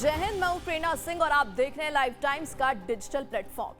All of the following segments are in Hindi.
जय हिंद, मैं हूं प्रेरणा सिंह और आप देख रहे हैं लाइव टाइम्स का डिजिटल प्लेटफॉर्म।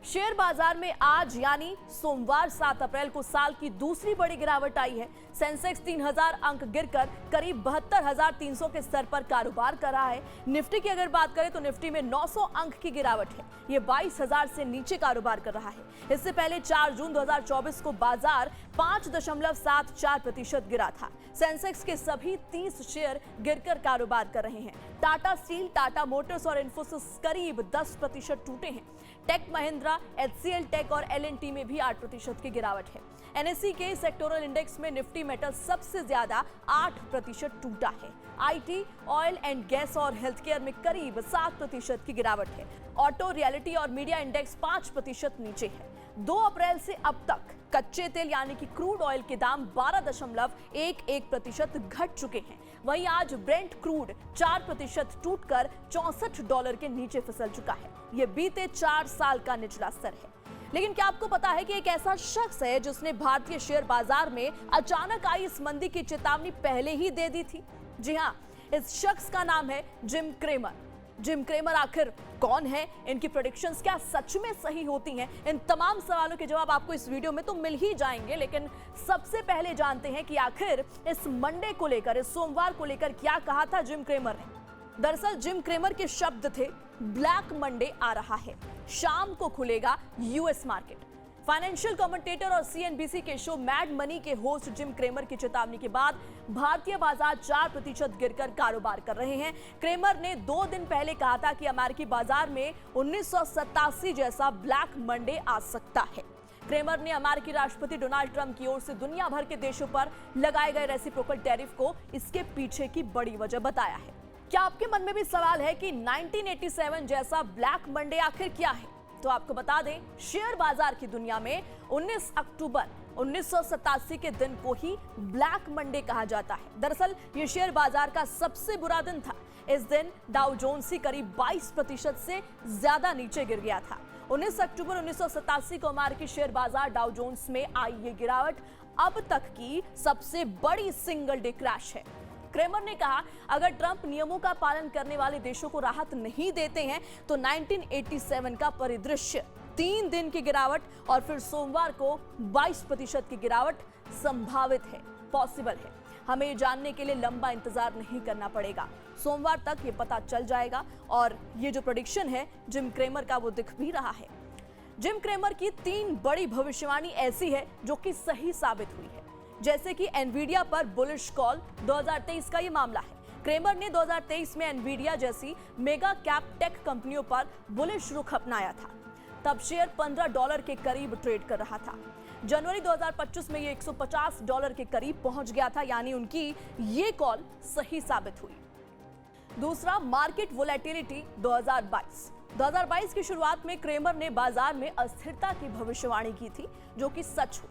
शेयर बाजार में आज यानी सोमवार 7 अप्रैल को साल की दूसरी बड़ी गिरावट आई है। सेंसेक्स 3000 अंक गिरकर करीब 72,300 के स्तर पर कारोबार कर रहा है। निफ्टी की अगर बात करें तो निफ्टी में 900 अंक की गिरावट है। ये 22,000 से नीचे कारोबार कर रहा है। इससे पहले 4 जून 2024 को बाजार 5.74% गिरा था। सेंसेक्स के सभी 30 शेयर गिरकर कारोबार कर रहे हैं। टाटा स्टील, टाटा मोटर्स और इंफोसिस करीब 10% टूटे हैं। टेक महिंद्रा, एचसीएल टेक और एलएनटी में भी 8% की गिरावट है। एनएसई के सेक्टोरल इंडेक्स में निफ्टी मेटल सबसे ज्यादा 8% टूटा है। आईटी, ऑयल एंड गैस और हेल्थ केयर में करीब 7% की गिरावट है। ऑटो, रियलिटी और मीडिया इंडेक्स 5% नीचे है। 2 अप्रैल से अब तक कच्चे तेल यानी कि क्रूड ऑयल के दाम 12.11% घट चुके हैं। वहीं आज ब्रेंट क्रूड 4% टूटकर $64 के नीचे फिसल चुका है। यह बीते 4 साल का निचला स्तर है। लेकिन क्या आपको पता है कि एक ऐसा शख्स है जिसने भारतीय शेयर बाजार में अचानक आई इस मंदी की चेतावनी पहले ही दे दी थी? जी हां, इस शख्स का नाम है जिम क्रेमर। जिम क्रेमर आखिर कौन है? इनकी प्रेडिक्शंस क्या सच में सही होती हैं? इन तमाम सवालों के जवाब आपको इस वीडियो में तो मिल ही जाएंगे, लेकिन सबसे पहले जानते हैं कि आखिर इस मंडे को लेकर, इस सोमवार को लेकर क्या कहा था जिम क्रेमर ने। दरअसल जिम क्रेमर के शब्द थे, ब्लैक मंडे आ रहा है, शाम को खुलेगा यूएस मार्केट। फाइनेंशियल कमेंटेटर और सीएनबीसी के शो मैड मनी के होस्ट जिम क्रेमर की चेतावनी के बाद भारतीय बाजार 4% गिरकर कारोबार कर रहे हैं। क्रेमर ने 2 दिन पहले कहा था कि अमेरिकी बाजार में 1987 जैसा ब्लैक मंडे आ सकता है। क्रेमर ने अमेरिकी राष्ट्रपति डोनाल्ड ट्रंप की ओर से दुनिया भर के देशों पर लगाए गए रेसिप्रोकल टैरिफ को इसके पीछे की बड़ी वजह बताया है। क्या आपके मन में भी सवाल है कि 1987 जैसा ब्लैक मंडे आखिर क्या है? तो आपको बता दें, शेयर बाजार की दुनिया में 19 अक्टूबर 1987 के दिन को ही ब्लैक मंडे कहा जाता है। दरअसल ये शेयर बाजार का सबसे बुरा दिन था। इस दिन डाउ जोन्स ही करीब 22% से ज्यादा नीचे गिर गया था। 19 अक्टूबर 1987 को अमेरिकी शेयर बाजार डाउ जोन्स में आई ये गिरावट अब तक की सबसे बड़ी सिंगल डे क्रैश है। क्रेमर ने कहा, अगर ट्रंप नियमों का पालन करने वाले देशों को राहत नहीं देते हैं तो 1987 का परिदृश्य 3 दिन की गिरावट और फिर सोमवार को 22% की गिरावट संभावित है, पॉसिबल है। हमें ये जानने के लिए लंबा इंतजार नहीं करना पड़ेगा। सोमवार तक ये पता चल जाएगा और ये जो प्रेडिक्शन है जिम क्रेमर का, वो दिख भी रहा है। जिम क्रेमर की 3 बड़ी भविष्यवाणी ऐसी है जो कि सही साबित हुई है। जैसे कि एनवीडिया पर बुलिश कॉल, 2023 का ये मामला है। क्रेमर ने 2023 में एनवीडिया जैसी मेगा कैप टेक कंपनियों पर बुलिश रुख अपनाया था। तब शेयर $15 के करीब ट्रेड कर रहा था। जनवरी 2025 में ये $150 के करीब पहुंच गया था, यानी उनकी ये कॉल सही साबित हुई। दूसरा, मार्केट वोलेटिलिटी 2022 की शुरुआत में क्रेमर ने बाजार में अस्थिरता की भविष्यवाणी की थी, जो कि सच हुई।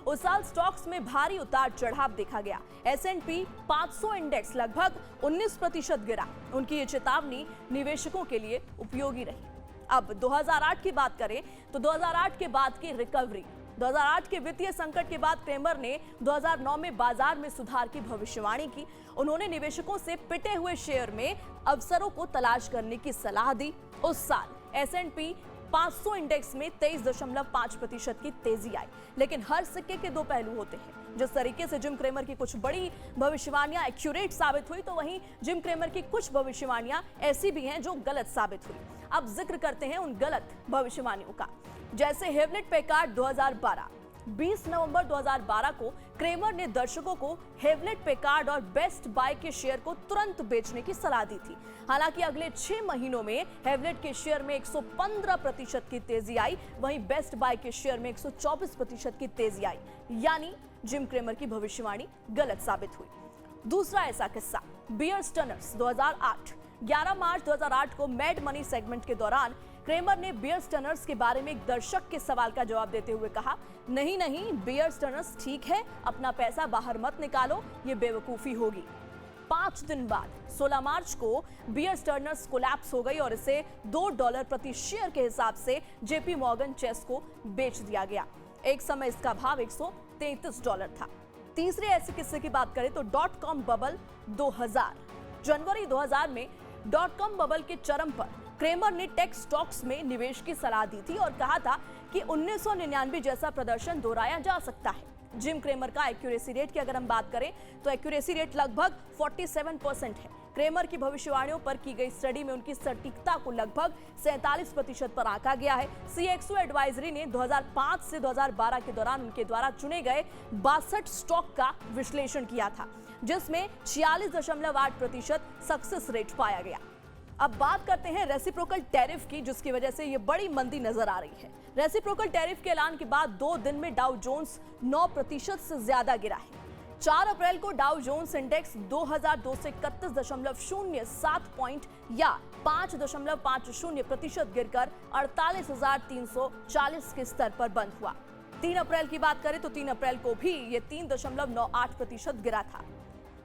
उस साल स्टॉक्स में भारी उतार चढ़ाव देखा गया। S&P 500 इंडेक्स लगभग 19% गिरा। उनकी ये चेतावनी निवेशकों के लिए उपयोगी रही। अब 2008 की बात करें तो 2008 के बाद की रिकवरी, 2008 के वित्तीय संकट के बाद क्रेमर ने 2009 में बाजार में सुधार की भविष्यवाणी की। उन्होंने निवेशकों से पिटे हुए शेयर में अवसरों को तलाश करने की सलाह दी। उस साल S&P 500 इंडेक्स में 23.5% की तेजी आई। लेकिन हर सिक्के के 2 पहलू होते हैं। जिस तरीके से जिम क्रेमर की कुछ बड़ी भविष्यवाणियां एक्यूरेट साबित हुई, तो वहीं जिम क्रेमर की कुछ भविष्यवाणियां ऐसी भी हैं जो गलत साबित हुई। अब जिक्र करते हैं उन गलत भविष्यवाणियों का। जैसे हेवलेट पैकार्ड 2012, 20 नवंबर 2012 को क्रेमर ने दर्शकों को हेवलेट पैकार्ड और बेस्ट बाय के शेयर को तुरंत बेचने की सलाह दी थी। हालांकि अगले 6 महीनों में हेवलेट के शेयर में 115% की तेजी आई, वहीं बेस्ट बाय के शेयर में 124% की तेजी आई। यानी जिम क्रेमर की भविष्यवाणी गलत साबित हुई। दूसरा ऐसा किस्सा, बियर स्टर्नर्स 2008। 11 मार्च 2008 को मैड मनी सेगमेंट के दौरान क्रेमर ने बियर स्टर्नर्स के बारे में एक दर्शक के सवाल का जवाब देते हुए कहा, नहीं, बियर स्टर्नर्स ठीक है, अपना पैसा बाहर मत निकालो, ये बेवकूफी होगी। 5 दिन बाद 16 मार्च को बियर स्टर्नर्स कोलैप्स हो गई और इसे $2 प्रति शेयर के हिसाब से जेपी मॉर्गन चेस को बेच दिया गया। एक समय इसका भाव $133 था। तीसरे ऐसे किस्से की बात करें तो .com बबल 2000। जनवरी 2000 में .com बबल के चरम पर क्रेमर ने टेक स्टॉक्स में निवेश की सलाह दी थी और कहा था कि 1999 जैसा प्रदर्शन दोहराया जा सकता है। जिम क्रेमर का एक्यूरेसी रेट की अगर हम बात करें तो एक्यूरेसी रेट लगभग 47% है। क्रेमर की भविष्यवाणियों पर की गई स्टडी में उनकी सटीकता को लगभग 47% पर आंका गया है। CXO एडवाइजरी ने 2005 से 2012 के दौरान उनके द्वारा चुने गए 62 स्टॉक का विश्लेषण किया था, जिसमें 46.8% सक्सेस रेट पाया गया। अब बात करते हैं रेसिप्रोकल टैरिफ की, जिसकी वजह से ये बड़ी मंदी नजर आ रही है। रेसिप्रोकल टैरिफ के ऐलान के बाद 2 दिन में डाउ जोन्स 9% से ज्यादा गिरा है। 4 अप्रैल को डाउ जोन्स इंडेक्स 2231.07 पॉइंट या 5.50% गिरकर 48,340 के स्तर पर बंद हुआ। 3 अप्रैल की बात करें तो 3 अप्रैल को भी ये 3.98% गिरा था।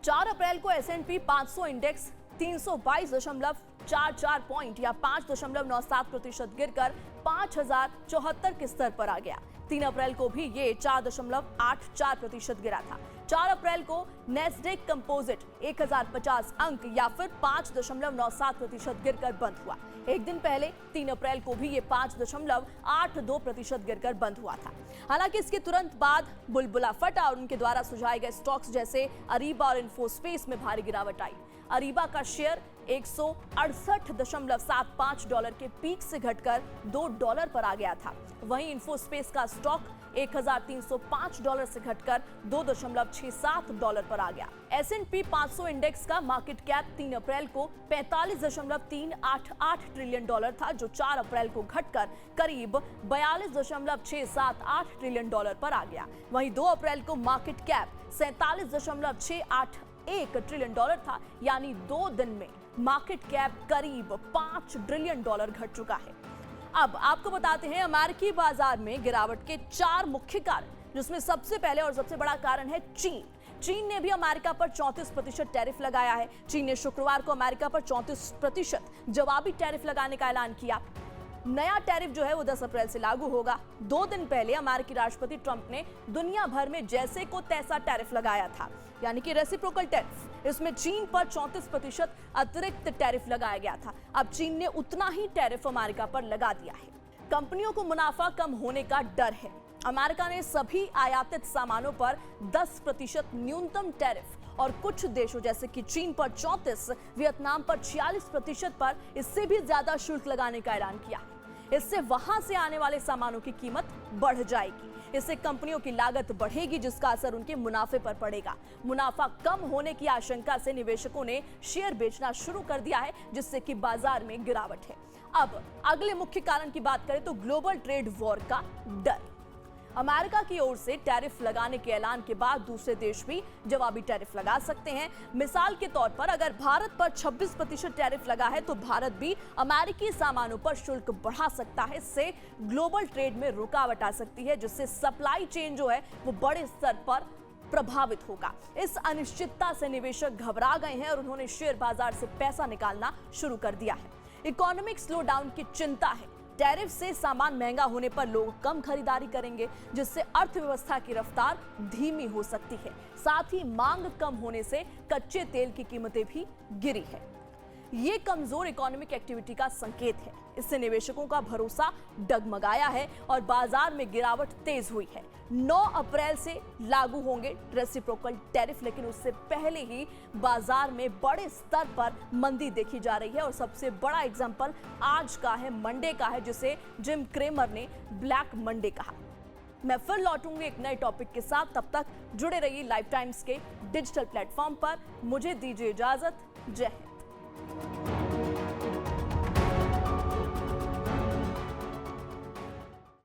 4 अप्रैल को S&P 500 इंडेक्स 322.44 पॉइंट या 5.97% गिरकर 5,074 के स्तर पर आ गया। 3 अप्रैल को भी ये 4.84% गिरा था। 4 अप्रैल को नेस्डेक कंपोजिट 1050 अंक या फिर 5.97% गिरकर बंद हुआ। एक दिन पहले 3 अप्रैल को भी ये 5.82% गिरकर बंद हुआ था। हालांकि इसके तुरंत बाद बुलबुला फटा और उनके द्वारा सुझाए गए स्टॉक्स जैसे अरीबा और इन्फोस्पेस में भारी गिरावट आई। अरीबा का शेयर $168.75 के पीक से घटकर $2 पर आ गया था। वहीं इन्फोस्पेस का स्टॉक $1,305 से घटकर $2.67 पर आ गया। S&P 500 इंडेक्स का मार्केट कैप 3 अप्रैल को $45.388 ट्रिलियन था, जो 4 अप्रैल को घटकर करीब $42.678 ट्रिलियन पर आ गया। वहीं 2 अप्रैल को मार्केट कैप $47.681 ट्रिलियन था, यानी 2 दिन में मार्केट कैप करीब $5 ट्रिलियन घट चुका है। अब आपको बताते हैं अमेरिकी बाजार में गिरावट के 4 मुख्य कारण, जिसमें सबसे पहले और सबसे बड़ा कारण है चीन। चीन ने भी अमेरिका पर 34% टैरिफ लगाया है। चीन ने शुक्रवार को अमेरिका पर 34% जवाबी टैरिफ लगाने का ऐलान किया। नया टैरिफ जो है वो 10 अप्रैल से लागू होगा। 2 दिन पहले अमेरिकी राष्ट्रपति ट्रंप ने दुनिया भर में जैसे को तैसा टैरिफ लगाया था, यानी कि रेसिप्रोकल टैरिफ। इसमें चीन पर 34% अतिरिक्त टैरिफ लगाया गया था। अब चीन ने उतना ही टैरिफ अमेरिका पर लगा दिया है। कंपनियों को मुनाफा कम होने का डर है। अमेरिका ने सभी आयातित सामानों पर 10% न्यूनतम टैरिफ और कुछ देशों जैसे कि चीन पर 34, वियतनाम पर 46% पर इससे भी ज्यादा शुल्क लगाने का ऐलान किया। इससे वहां से आने वाले सामानों की कीमत बढ़ जाएगी। इससे कंपनियों की लागत बढ़ेगी, जिसका असर उनके मुनाफे पर पड़ेगा। मुनाफा कम होने की आशंका से निवेशकों ने शेयर बेचना शुरू कर दिया है, जिससे कि बाजार में गिरावट है। अब अगले मुख्य कारण की बात करें तो ग्लोबल ट्रेड वॉर का डर। अमेरिका की ओर से टैरिफ लगाने के ऐलान के बाद दूसरे देश भी जवाबी टैरिफ लगा सकते हैं। मिसाल के तौर पर अगर भारत पर 26% टैरिफ लगा है तो भारत भी अमेरिकी सामानों पर शुल्क बढ़ा सकता है। इससे ग्लोबल ट्रेड में रुकावट आ सकती है, जिससे सप्लाई चेन जो है वो बड़े स्तर पर प्रभावित होगा। इस अनिश्चितता से निवेशक घबरा गए हैं और उन्होंने शेयर बाजार से पैसा निकालना शुरू कर दिया है। इकोनॉमिक स्लो डाउन की चिंता है। टैरिफ से सामान महंगा होने पर लोग कम खरीदारी करेंगे, जिससे अर्थव्यवस्था की रफ्तार धीमी हो सकती है। साथ ही मांग कम होने से कच्चे तेल की कीमतें भी गिरी है। ये कमजोर इकोनॉमिक एक्टिविटी का संकेत है। इससे निवेशकों का भरोसा डगमगाया है और बाजार में गिरावट तेज हुई है। 9 अप्रैल से लागू होंगे रेसिप्रोकल टैरिफ, लेकिन उससे पहले ही बाजार में बड़े स्तर पर मंदी देखी जा रही है। और सबसे बड़ा एग्जांपल आज का है, मंडे का है, जिसे जिम क्रेमर ने ब्लैक मंडे कहा। मैं फिर लौटूंगी एक नए टॉपिक के साथ। तब तक जुड़े रहिए लाइफ टाइम्स के डिजिटल प्लेटफॉर्म पर। मुझे दीजिए इजाजत। जय हिंद।